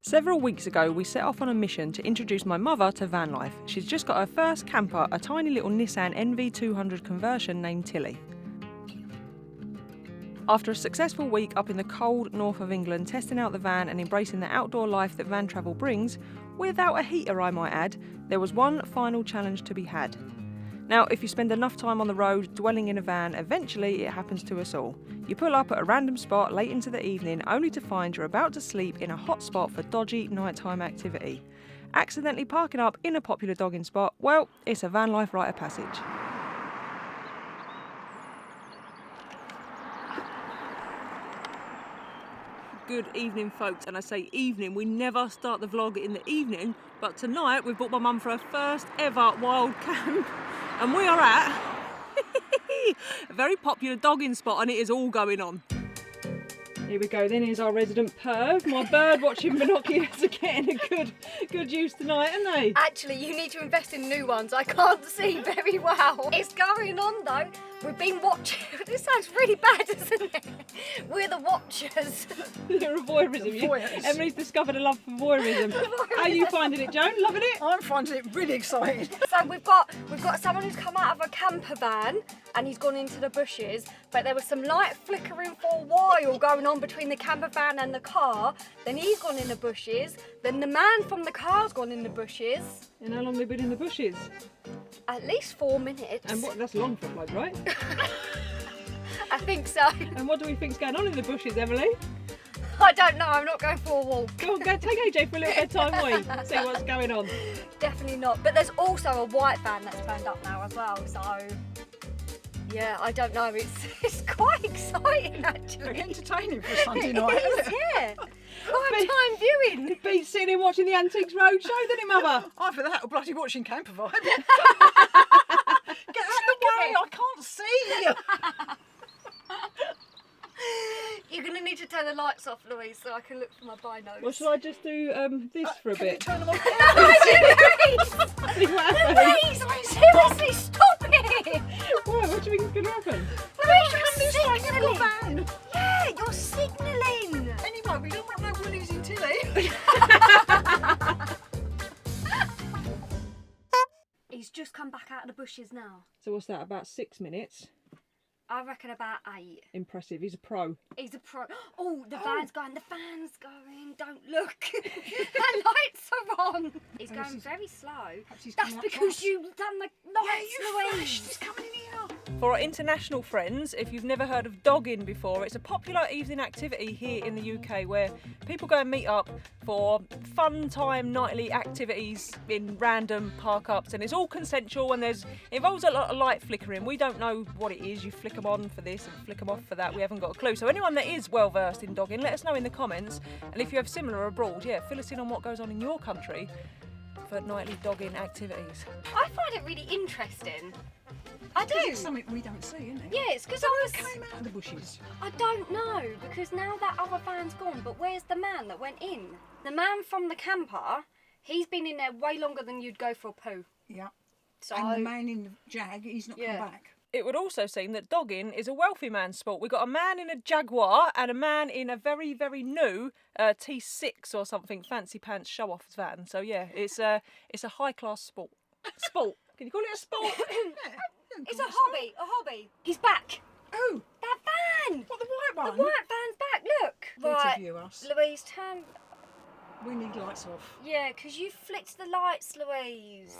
Several weeks ago, we set off on a mission to introduce my mother to van life. She's just got her first camper, a tiny little Nissan NV200 conversion named Tilly. After a successful week up in the cold north of England, testing out the van and embracing the outdoor life that van travel brings, without a heater I might add, there was one final challenge to be had. Now, if you spend enough time on the road dwelling in a van, eventually it happens to us all. You pull up at a random spot late into the evening only to find you're about to sleep in a hot spot for dodgy nighttime activity. Accidentally parking up in a popular dogging spot, well, it's a van life rite of passage. Good evening, folks, and I say evening, we never start the vlog in the evening, but tonight we've brought my mum for her first ever wild camp, and we are at a very popular dogging spot, and it is all going on. Here we go, then here's our resident perv. My bird watching binoculars are getting a good use tonight, aren't they? Actually, you need to invest in new ones. I can't see very well. It's going on though. We've been watching. This sounds really bad, doesn't it? We're the watchers. You're a voyeurism. Emily's discovered a love for voyeurism. How are you finding it, Joan? Loving it? I'm finding it really exciting. So we've got someone who's come out of a camper van and he's gone into the bushes, but there was some light flickering for a while going on between the camper van and the car. Then he's gone in the bushes. Then the man from the car's gone in the bushes. And how long have they been in the bushes? At least 4 minutes. And that's long for a bloke, right? I think so. And what do we think's going on in the bushes, Emily? I don't know, I'm not going for a walk. Go on, go take AJ for a little bedtime wee. See what's going on. Definitely not. But there's also a white van that's turned up now as well, so yeah, I don't know. It's quite exciting actually. Very entertaining for a Sunday night, isn't it? Yeah. Prime time viewing. It beats sitting and watching the Antiques Roadshow, doesn't it, Mother? I for that or bloody watching Camper Vibe. Get out of the way, I can't see. You're going to need to turn the lights off, Louise, so I can look for my binos. Well, shall I just do this for a Can you bit? turn them off? Louise! See what happens? Louise, seriously, stop it! What do you think is going to happen? Louise, you're signalling! Van. Yeah, you're signalling! Anyway, we don't want no willies in Tilly. He's just come back out of the bushes now. So what's that, about 6 minutes? I reckon about 8. Impressive, he's a pro. He's a pro. Oh, the fan's going, don't look. The lights are on. He's going very slow. That's because you've done the lights, Louise. He's coming in here. For our international friends, if you've never heard of dogging before, it's a popular evening activity here in the UK where people go and meet up for fun time nightly activities in random park-ups, and it's all consensual and involves a lot of light flickering. We don't know what it is. You flick them on for this and flick them off for that. We haven't got a clue. So anyone that is well versed in dogging, let us know in the comments, and if you have similar abroad, yeah, fill us in on what goes on in your country for nightly dogging activities. I find it really interesting. I do. It's something we don't see, isn't it? Yeah, it's because Came out of the bushes. I don't know, because now that other van's gone, but where's the man that went in? The man from the camper, he's been in there way longer than you'd go for a poo. Yeah. So And the man in the Jag, he's not come back. It would also seem that dogging is a wealthy man's sport. We've got a man in a Jaguar and a man in a very, very new T6 or something, fancy pants show-off van. So yeah, it's a high-class sport. Sport. Can you call it a sport? it's a hobby. He's back. Oh, That van. what, the white The one? white van's back. Look. Interview us. Louise, turn. We need lights off. Yeah, because you flicked the lights, Louise.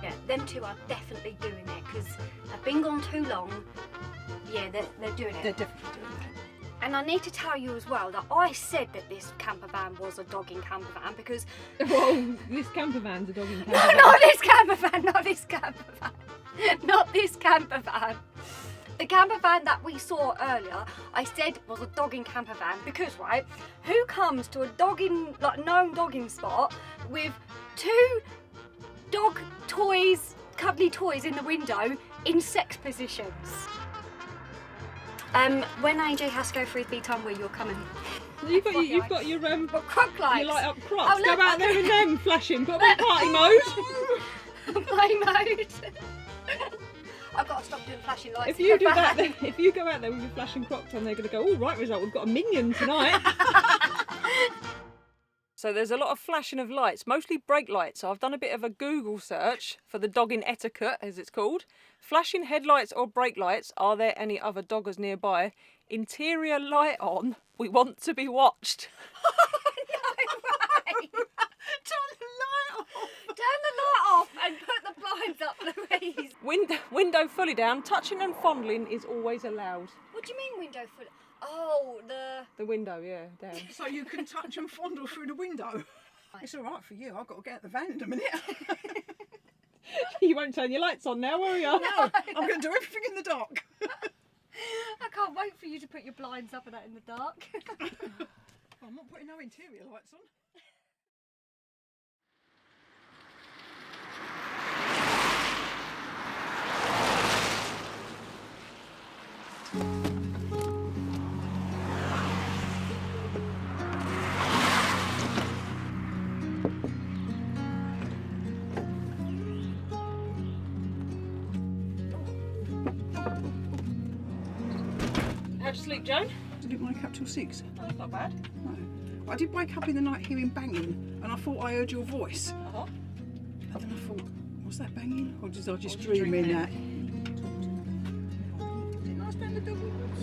Yeah, them two are definitely doing it because they've been gone too long. Yeah, they're doing it. They're definitely doing that. And I need to tell you as well that I said that this camper van was a dogging camper van because... Well, this camper van's a dogging camper No, van. not this camper van, not this camper van. Not this camper van. The camper van that we saw earlier, I said was a dogging camper van because, right, who comes to a dogging, like known dogging spot with 2 dog toys, cuddly toys in the window in sex positions? When AJ has to go for his bedtime where you're coming. You've got your Croc lights. You light up crops. Oh, Go look. out there with them flashing. Got a bit party mode. Play mode. I've got to stop doing and flashing lights. If you do that, then, if you go out there with your flashing crocs on, they're going to go, all right, result, we've got a minion tonight. So there's a lot of flashing of lights, mostly brake lights. So I've done a bit of a Google search for the dogging etiquette, as it's called. Flashing headlights or brake lights. Are there any other doggers nearby? Interior light on. We want to be watched. Turn the light off and put the blinds up, Louise. Window fully down. Touching and fondling is always allowed. What do you mean window full? Oh, the window, yeah, down. So you can touch and fondle through the window. It's all right for you. I've got to get out the van in a minute. You won't turn your lights on now, will you? No, I'm going to do everything in the dark. I can't wait for you to put your blinds up and that in the dark. I'm not putting no interior lights on. How'd you sleep, Joan? I didn't wake up till 6. Oh, that's not bad. No. I did wake up in the night hearing banging, and I thought I heard your voice. Uh-huh. And then I thought, was that banging? Or did I just Or dream in that? Didn't I spend the doggy woods?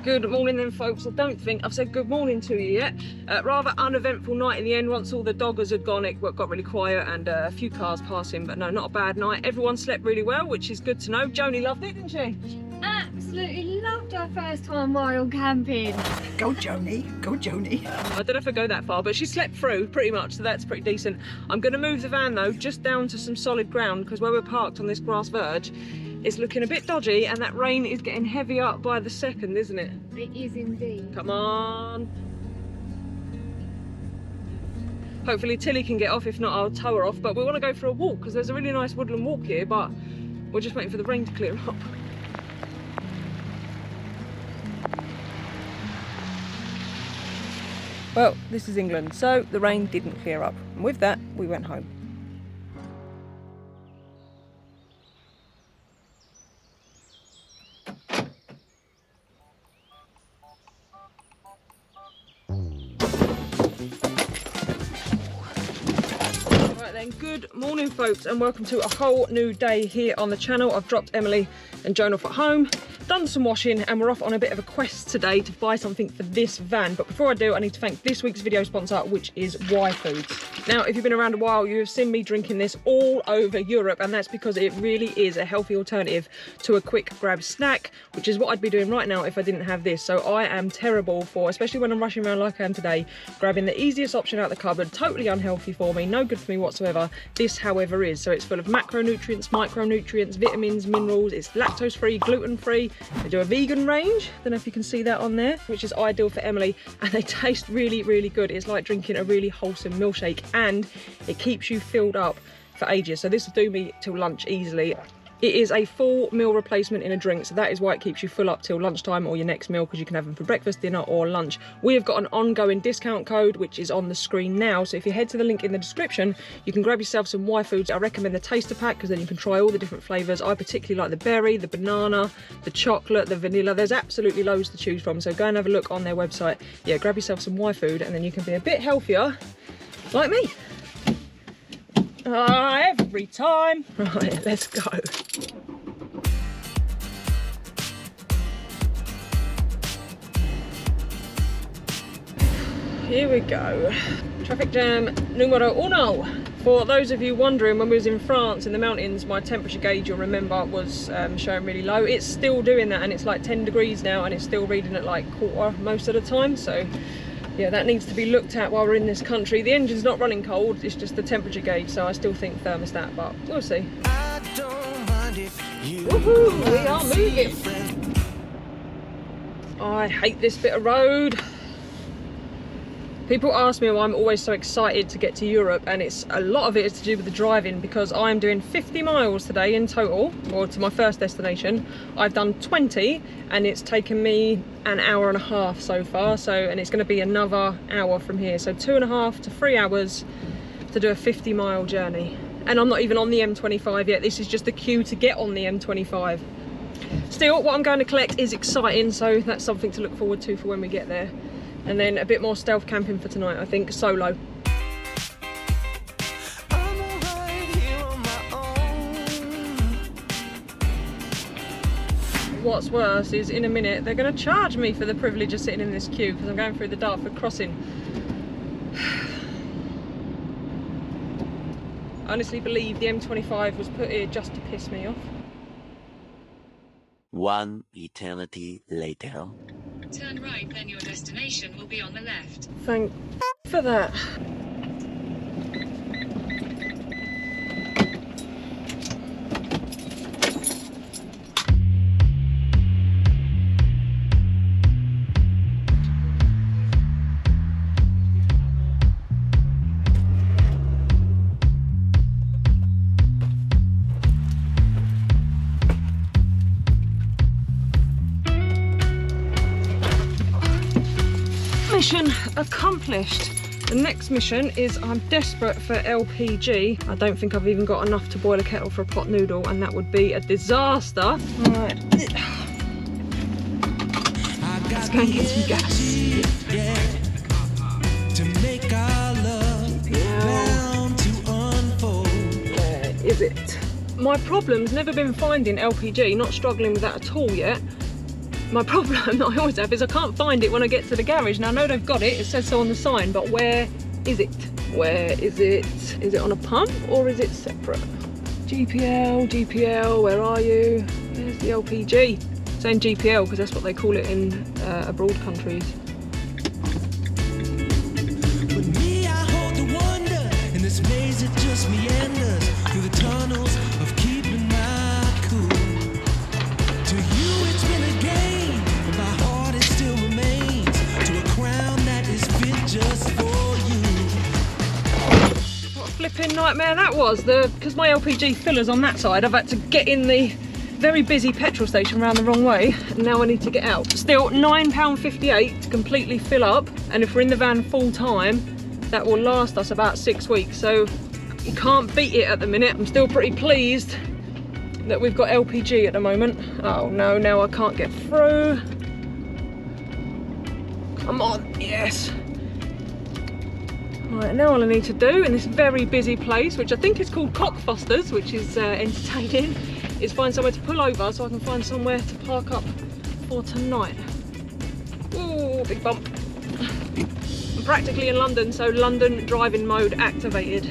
Good morning then, folks. I don't think I've said good morning to you yet. Rather uneventful night in the end. Once all the doggers had gone, it got really quiet and a few cars passing, but no, not a bad night. Everyone slept really well, which is good to know. Joni loved it, didn't she? Absolutely loved our first time wild camping. Go Joni, go Joni. I don't know if I go that far, but she slept through pretty much, so that's pretty decent. I'm going to move the van though, just down to some solid ground, because where we're parked on this grass verge, it's looking a bit dodgy, and that rain is getting heavy up by the second, isn't it? It is indeed. Come on. Hopefully Tilly can get off, if not I'll tow her off, but we want to go for a walk because there's a really nice woodland walk here, but we're just waiting for the rain to clear up. Well, this is England, so the rain didn't clear up, and with that we went home. Good morning, folks, and welcome to a whole new day here on the channel. I've dropped Emily and Joan off at home, done some washing, and we're off on a bit of a quest today to buy something for this van. But before I do, I need to thank this week's video sponsor, which is Y Foods. Now, if you've been around a while, you have seen me drinking this all over Europe, and that's because it really is a healthy alternative to a quick grab snack, which is what I'd be doing right now if I didn't have this. So I am terrible for, especially when I'm rushing around like I am today, grabbing the easiest option out of the cupboard. Totally unhealthy for me, no good for me whatsoever. This, however, is. So it's full of macronutrients, micronutrients, vitamins, minerals. It's lactose free, gluten free. They do a vegan range, don't know if you can see that on there, which is ideal for Emily, and they taste really, really good. It's like drinking a really wholesome milkshake, and it keeps you filled up for ages. So this will do me till lunch easily. It is a full meal replacement in a drink, so that is why it keeps you full up till lunchtime or your next meal, because you can have them for breakfast, dinner or lunch. We have got an ongoing discount code which is on the screen now, so if you head to the link in the description, you can grab yourself some Y Foods. I recommend the taster pack because then you can try all the different flavours. I particularly like the berry, the banana, the chocolate, the vanilla. There's absolutely loads to choose from, so go and have a look on their website. Yeah, grab yourself some Y Food and then you can be a bit healthier like me. Every time. Right, let's go. Here we go. Traffic jam numero uno. For those of you wondering, when we was in France in the mountains, my temperature gauge, you'll remember, was showing really low. It's still doing that, and it's like 10 degrees now, and it's still reading at like quarter most of the time. So yeah, that needs to be looked at while we're in this country. The engine's not running cold, it's just the temperature gauge, so I still think thermostat, but we'll see. Woohoo, we are moving. I hate this bit of road. People ask me why I'm always so excited to get to Europe, and it's a lot of it is to do with the driving, because I'm doing 50 miles today in total, or to my first destination. I've done 20 and it's taken me an hour and a half so far, and it's going to be another hour from here, so 2.5 to 3 hours to do a 50-mile journey. and I'm not even on the M25 yet. This is just the queue to get on the M25. Still, what I'm going to collect is exciting, so that's something to look forward to for when we get there. And then a bit more stealth camping for tonight, I think, solo. What's worse is in a minute they're going to charge me for the privilege of sitting in this queue because I'm going through the Dartford crossing. I honestly believe the M25 was put here just to piss me off. One eternity later. Turn right, then your destination will be on the left. Thank for that. Mission accomplished. The next mission is I'm desperate for LPG. I don't think I've even got enough to boil a kettle for a pot noodle, and that would be a disaster. Right. Let's go and get some gas. Where is it? My problem's never been finding LPG, not struggling with that at all yet. My problem that I always have is I can't find it when I get to the garage. Now I know they've got it, it says so on the sign, but where is it? Where is it? Is it on a pump or is it separate? GPL, where are you? Where's the LPG? I'm saying GPL because that's what they call it in abroad countries. With me, I hold the wonder, in this maze it just meanders through the tunnels of keeping my cool. To you it's been a game, but my heart it still remains to a crown that is fit just for you. What a flipping nightmare that was. Because my LPG filler's on that side, I've had to get in the very busy petrol station round the wrong way, and now I need to get out. Still £9.58 to completely fill up, and if we're in the van full time, that will last us about 6 weeks, so you can't beat it at the minute. I'm still pretty pleased that we've got LPG at the moment. Oh no, now I can't get through. Come on, yes. Right, now all I need to do in this very busy place, which I think is called Cockfosters, which is entertaining, is find somewhere to pull over so I can find somewhere to park up for tonight. Ooh, big bump. I'm practically in London, so London driving mode activated.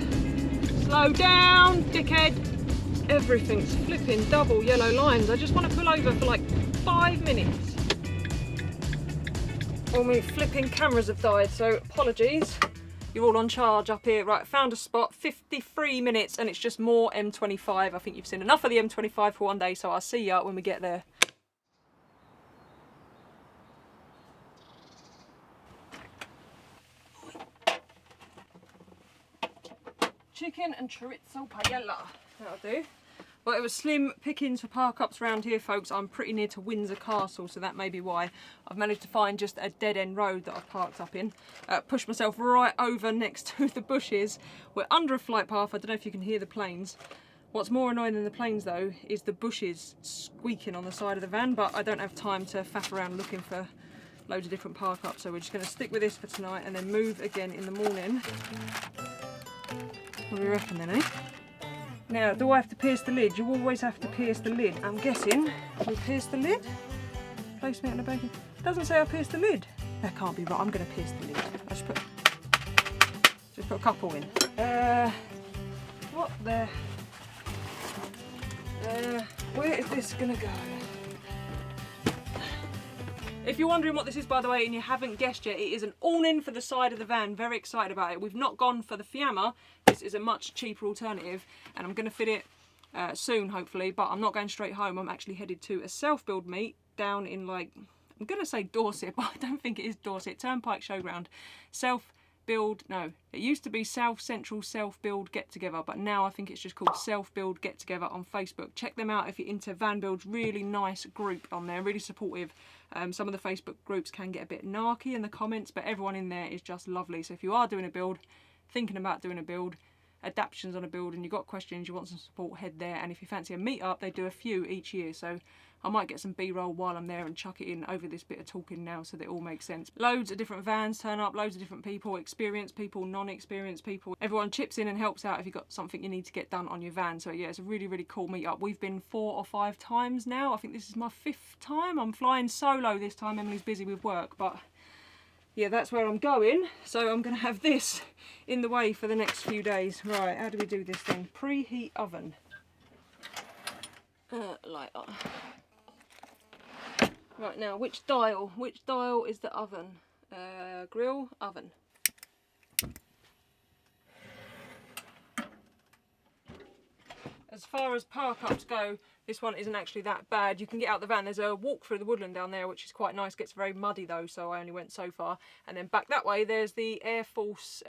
Slow down, dickhead. Everything's flipping double yellow lines. I just want to pull over for like 5 minutes. All my flipping cameras have died, so apologies. You're all on charge up here. Right, found a spot, 53 minutes, and it's just more M25. I think you've seen enough of the M25 for one day, so I'll see you when we get there. Chicken and chorizo paella. That'll do. Well, it was slim pickings for park-ups around here, folks. I'm pretty near to Windsor Castle, so that may be why. I've managed to find just a dead-end road that I've parked up in. Pushed myself right over next to the bushes. We're under a flight path. I don't know if you can hear the planes. What's more annoying than the planes, though, is the bushes squeaking on the side of the van, but I don't have time to faff around looking for loads of different park-ups, so we're just going to stick with this for tonight and then move again in the morning. What do you reckon, then, eh? Now, do I have to pierce the lid? You always have to pierce the lid. I'm guessing we pierce the lid. Place me on the bacon. Doesn't say I pierced the lid. That can't be right. I'm going to pierce the lid. I just put a couple in. What the? Where is this going to go? If you're wondering what this is, by the way, and you haven't guessed yet, it is an awning for the side of the van. Very excited about it. We've not gone for the Fiamma. This is a much cheaper alternative, and I'm going to fit it soon, hopefully, but I'm not going straight home. I'm actually headed to a self-build meet down in, like, I'm going to say Dorset, but I don't think it is Dorset. Turnpike Showground. Self-build, no, it used to be South Central Self-Build Get-Together, but now I think it's just called Self-Build Get-Together on Facebook. Check them out if you're into van builds. Really nice group on there, really supportive. Some of the Facebook groups can get a bit narky in the comments, but everyone in there is just lovely. So if you are doing a build, thinking about doing a build, adaptations on a building, you've got questions, you want some support, head there. And if you fancy a meet-up, they do a few each year. So I might get some B-roll while I'm there and chuck it in over this bit of talking now so that it all makes sense. Loads of different vans turn up, loads of different people, experienced people, non-experienced people. Everyone chips in and helps out if you've got something you need to get done on your van. So yeah, it's a really, really cool meet-up. We've been 4 or 5 times now. I think this is my 5th time. I'm flying solo this time. Emily's busy with work, but yeah, that's where I'm going. So I'm going to have this in the way for the next few days. Right, how do we do this thing? Preheat oven. Light on. Right, now, which dial? Which dial is the oven? Grill, oven. As far as park-ups go, this one isn't actually that bad. You can get out the van. There's a walk through the woodland down there, which is quite nice. Gets very muddy though, so I only went so far. And then back that way, there's the Air Force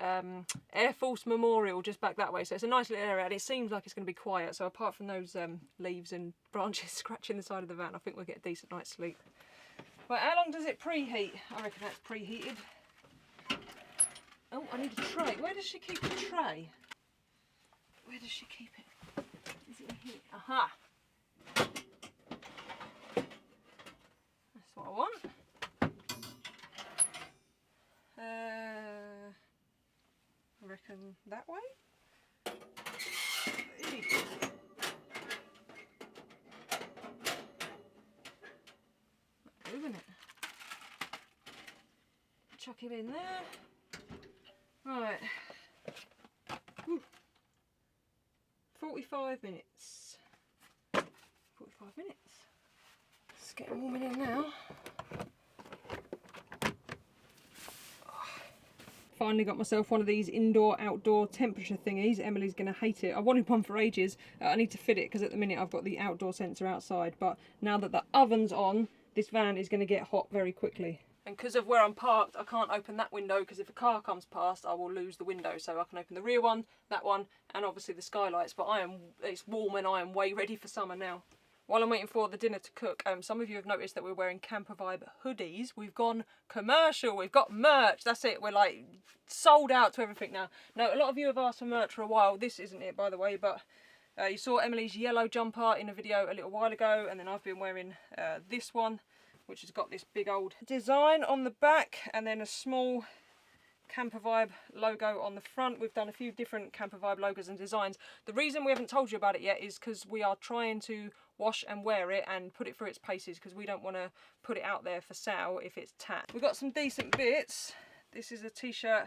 Memorial, just back that way. So it's a nice little area, and it seems like it's going to be quiet. So apart from those leaves and branches scratching the side of the van, I think we'll get a decent night's sleep. Right, how long does it preheat? I reckon that's preheated. Oh, I need a tray. Where does she keep the tray? Where does she keep it? Is it in here? Aha! That's what I want. I reckon that way. Moving it. Chuck him in there. Right. 45 minutes. 45 minutes. It's getting warming in now. Finally got myself one of these indoor-outdoor temperature thingies. Emily's going to hate it. I wanted one for ages. I need to fit it because at the minute I've got the outdoor sensor outside. But now that the oven's on, this van is going to get hot very quickly. And because of where I'm parked, I can't open that window because if a car comes past, I will lose the window. So I can open the rear one, that one, and obviously the skylights. But it's warm and I am way ready for summer now. While I'm waiting for the dinner to cook, some of you have noticed that we're wearing Camper Vibe hoodies. We've gone commercial, we've got merch, that's it. We're like sold out to everything now. Now, a lot of you have asked for merch for a while. This isn't it, by the way, but you saw Emily's yellow jumper in a video a little while ago, and then I've been wearing this one, which has got this big old design on the back and then a small Camper Vibe logo on the front. We've done a few different Camper Vibe logos and designs. The reason we haven't told you about it yet is because we are trying to wash and wear it and put it through its paces because we don't want to put it out there for sale if it's tat. We've got some decent bits. This is a t-shirt.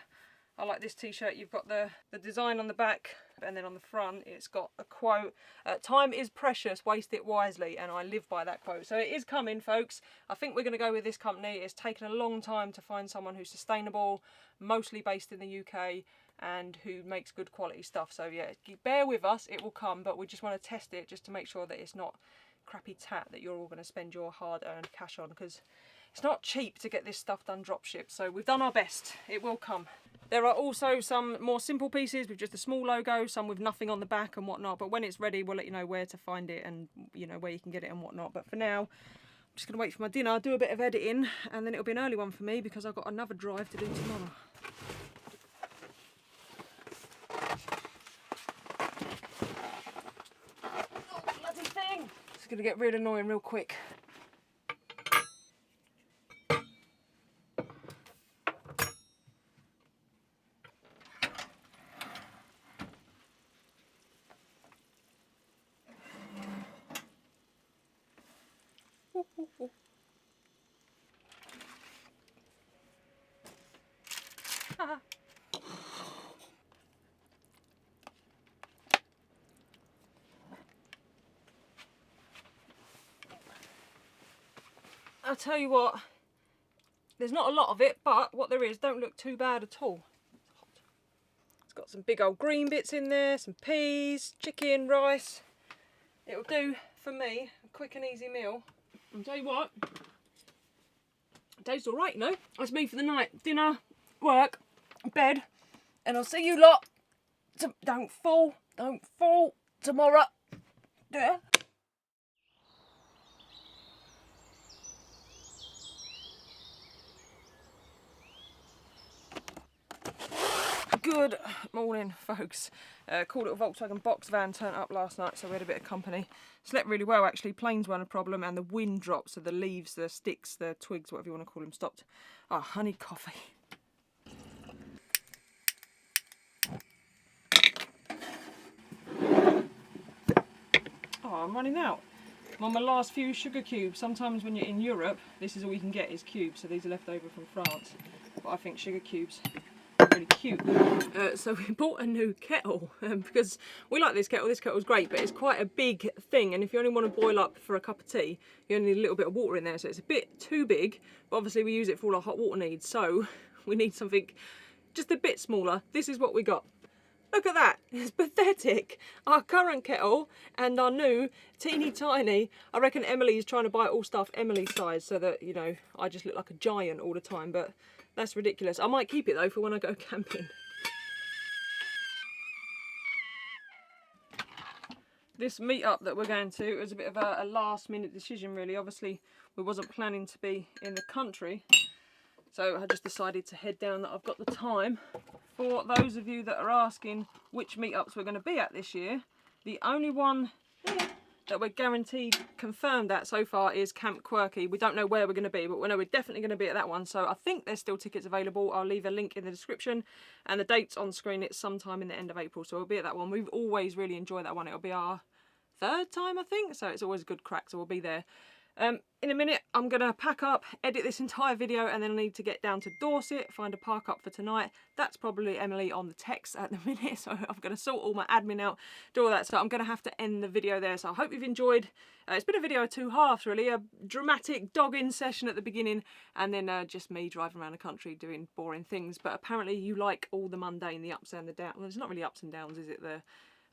I like this t-shirt. You've got the design on the back, and then on the front it's got a quote, time is precious, waste it wisely, and I live by that quote. So it is coming, folks. I think we're going to go with this company. It's taken a long time to find someone who's sustainable, mostly based in the UK, and who makes good quality stuff. So yeah, bear with us, it will come, but we just want to test it just to make sure that it's not crappy tat that you're all going to spend your hard-earned cash on, because it's not cheap to get this stuff done dropship. So we've done our best, it will come. There are also some more simple pieces with just a small logo, some with nothing on the back and whatnot, but when it's ready we'll let you know where to find it and you know where you can get it and whatnot. But for now, I'm just going to wait for my dinner, do a bit of editing, and then it'll be an early one for me because I've got another drive to do tomorrow. Oh, bloody thing! It's going to get real annoying real quick. I'll tell you what, there's not a lot of it, but what there is don't look too bad at all. It's hot. It's got some big old green bits in there, some peas, chicken, rice. It'll do for me, a quick and easy meal. I'll tell you what, it tastes alright, you know. That's me for the night. Dinner, work, bed, and I'll see you lot. Don't fall tomorrow. Yeah. Good morning, folks. Cool little Volkswagen box van turned up last night, so we had a bit of company. Slept really well, actually. Planes weren't a problem, and the wind drops, so the leaves, the sticks, the twigs, whatever you want to call them, stopped. Oh, honey coffee. Oh, I'm running out. I'm on my last few sugar cubes. Sometimes when you're in Europe, this is all you can get is cubes, so these are left over from France. But I think sugar cubes are really cute. So we bought a new kettle because we like this kettle. This kettle's great, but it's quite a big thing, and if you only want to boil up for a cup of tea, you only need a little bit of water in there, so it's a bit too big, but obviously we use it for all our hot water needs, so we need something just a bit smaller. This is what we got. Look at that, it's pathetic. Our current kettle and our new teeny tiny, I reckon Emily's trying to buy all stuff Emily's size so that, you know, I just look like a giant all the time, but that's ridiculous. I might keep it though for when I go camping. This meet-up that we're going to was a bit of a last-minute decision, really. Obviously, we wasn't planning to be in the country, so I just decided to head down that I've got the time. For those of you that are asking which meetups we're going to be at this year, the only one that we're guaranteed confirmed at so far is Camp Quirky. We don't know where we're going to be, but we know we're definitely going to be at that one, so I think there's still tickets available. I'll leave a link in the description, and the date's on screen. It's sometime in the end of April, so we'll be at that one. We've always really enjoyed that one. It'll be our third time, I think, so it's always a good crack, so we'll be there. In a minute, I'm going to pack up, edit this entire video, and then I need to get down to Dorset, find a park up for tonight. That's probably Emily on the text at the minute, so I'm going to sort all my admin out, do all that. So I'm going to have to end the video there. So I hope you've enjoyed. It's been a video of two halves, really. A dramatic dogging session at the beginning, and then just me driving around the country doing boring things. But apparently you like all the mundane, the ups and the downs. Well, there's not really ups and downs, is it?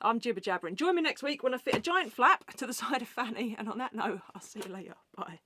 I'm jibber jabbering. Join me next week when I fit a giant flap to the side of Fanny. And on that note, I'll see you later. Bye.